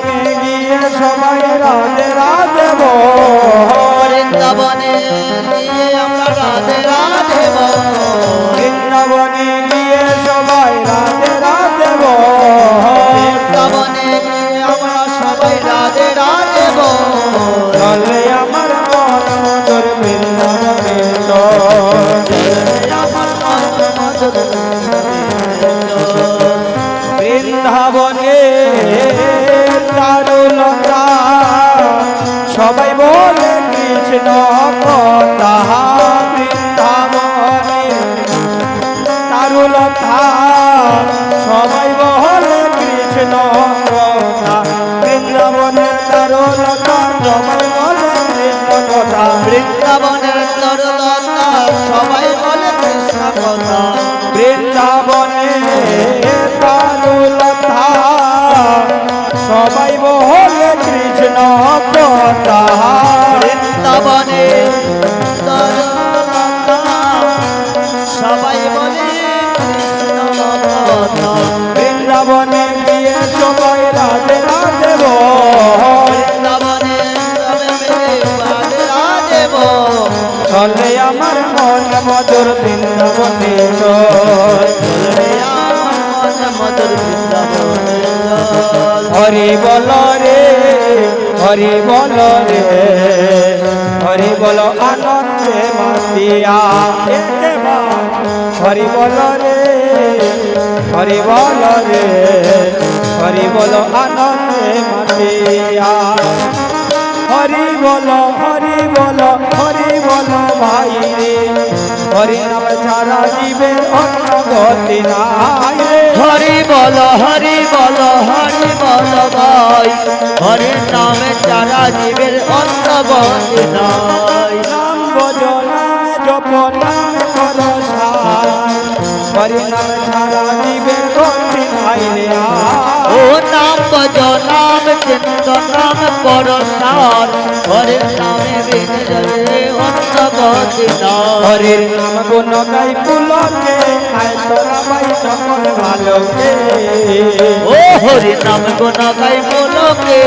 বৃন্দাবনে গিয়ে সবাই রাধে রাধে বল, বৃন্দাবনে গিয়ে আমরা রাধে রাধে বল, বৃন্দাবনে গিয়ে সবাই রাধে রাধে বল, বৃন্দাবনে গিয়ে আমরা সবাই রাধে রাধে বল, চলে আমার মন মধুর বৃন্দাবনে চল, আমার মন মধুর বৃন্দাবনে চারুলতা সবাই বলে কৃষ্ণ কথা, বৃন্দাবনে চারুলতা সবাই বলে কৃষ্ণ কথা, বৃন্দাবনে চারুলতা সবাই বলে কৃষ্ণ কথা, বৃন্দাবনের তরুলতা সবাই বলে কৃষ্ণ কথা, বৃন্দাবনে চারুলতা সবাই বলে কৃষ্ণ কথা, বৃন্দাবনে তরুলতা সবাই বলে কৃষ্ণ কথা, বৃন্দাবনে গিয়ে সবাই রাধে রাধে বল, বৃন্দাবনে সবে মিলে রাধে রাধে বল, চলে আমার মন মধুর বৃন্দাবনে চল, চলে আমার মন মধুর বৃন্দাবনে চল, হরি বল রে হরি বল রে, হরি বল আনন্দে মাতিয়া একেবার, হরি বল রে হরি বল রে, হরি বল আনন্দে মাতিয়া, হরি বল হরি বল হরি বল ভাই রে, হরি নাম ছাড়া জীবের অন্য গতি নাই রে, হরি বল হরি বল হরি বল ভাই, হরির নামে যারা জীবের অন্ত গতি নাই, নাম বজ নামে জপ নামে কর সার, হরি নাম ছাড়া জীবের গতি নাই রে ও নাম ভজ নাম চিন্ত নাম পরসার, হরির নামে বিন জলে অন্ত গতি নাই, হরির নাম গুণ গাই পুলকে আয় তোরা ভাই সকল ভালোকে, ও হরি নাম গুণ গাই বলকে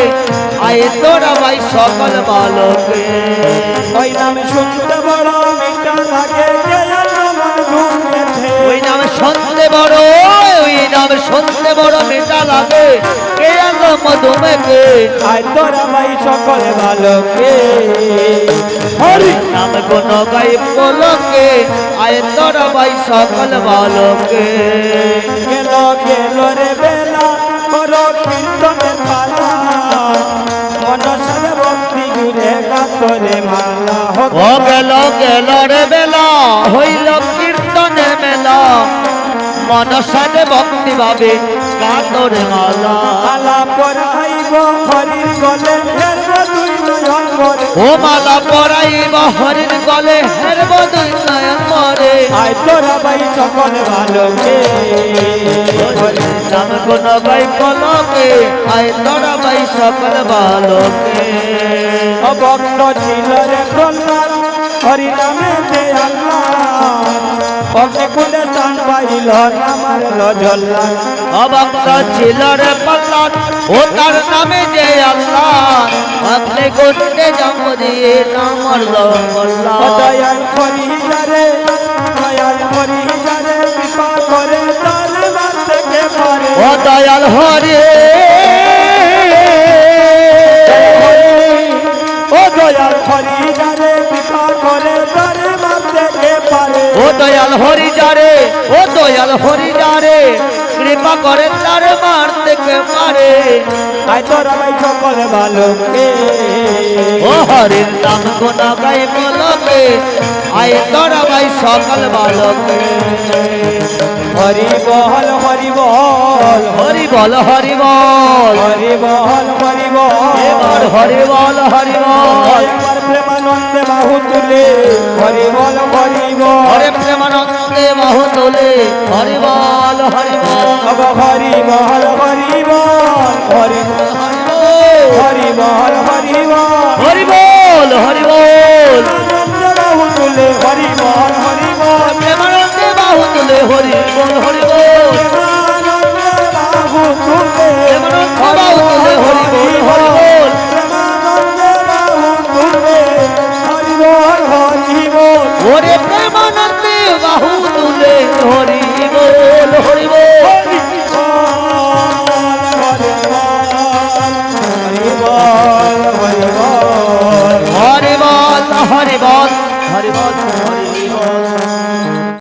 আয় তোরা ভাই সকল বালকে, ওই নাম শুনতে বড় মিঠা লাগে যে মন ঘুমেছে, ওই নাম শুনতে বড় ওই নাম শুনতে বড় মিঠা লাগে, কে আলো মধুমেকে আয় তোরা ভাই সকল ভালোকে, হরি নাম গুণ গাই বলকে আয় তোরা ভাই সকল বালকে, গেল গেল রে বেলা করো কীর্তনের পালা, মন সাথে ভক্তি জুড়ে গাতরে মালা, ও গেল গেল রে বেলা হইল কীর্তনের মেলা, মনসাতে ভক্তি ভাবে কাতরে মালা, মালা পরাইব হরির গলে হেরব দুই নয়ন ভরে, ও মালা পরাইব হরির গলে হেরব দুই নয়ন মরে, আয় তোরা ভাই সকল ভালোকে, হরি নাম গুণ গাই বলকে আয় তোরা ভাই সকল বালকে, ভক্ত ছিল রে প্রহ্লাদ হরি নামে যে আল্লাহ, অগ্নি কুণ্ডে স্থান পাইল আমার লজল্লা, অভক্ত ছিল রে প্রহ্লাদ ও তার নামে যে আল্লাহ, অগ্নি কুণ্ডে জন্ম দিয়ে নাম দয়াল হরি যারে দয়াল হরি যারে কৃপা করে তার মার থেকে পারে, ও দয়াল হরি ও দয়াল হরি যারে কৃপা করে তার মার থেকে পারে, ও দয়াল হরি যারে ও দয়াল হরি যারে কৃপা করে তার মার থেকে পারে, আয় তোরা ভাই সকল ভালোকে, ও হরির নাম গুণ গাই বলকে আয় তোরা ভাই সকল বালকে, হরি বল হরি বল হরি বল হরি বল, হরি বল হরি বল, এবার হরি বল হরি বল, একবার প্রেমানন্দে বাহু তুলে হরি বল হরি বল, হরে প্রেমানন্দে বাহু তোলে হরি বল হরি বল, হরি বল হরি বল হরি হরি বল হরি বল, হরি বল হরি বল, আনন্দে বাহু তুলে হরি বল হরি বল, প্রেমানন্দে বাহু তোলে হরি বল হরি বল, প্রেমানন্দে বাহু তুলে প্রেমানন্দে বাহু তোলে হরি বল হরি বল হরি বল।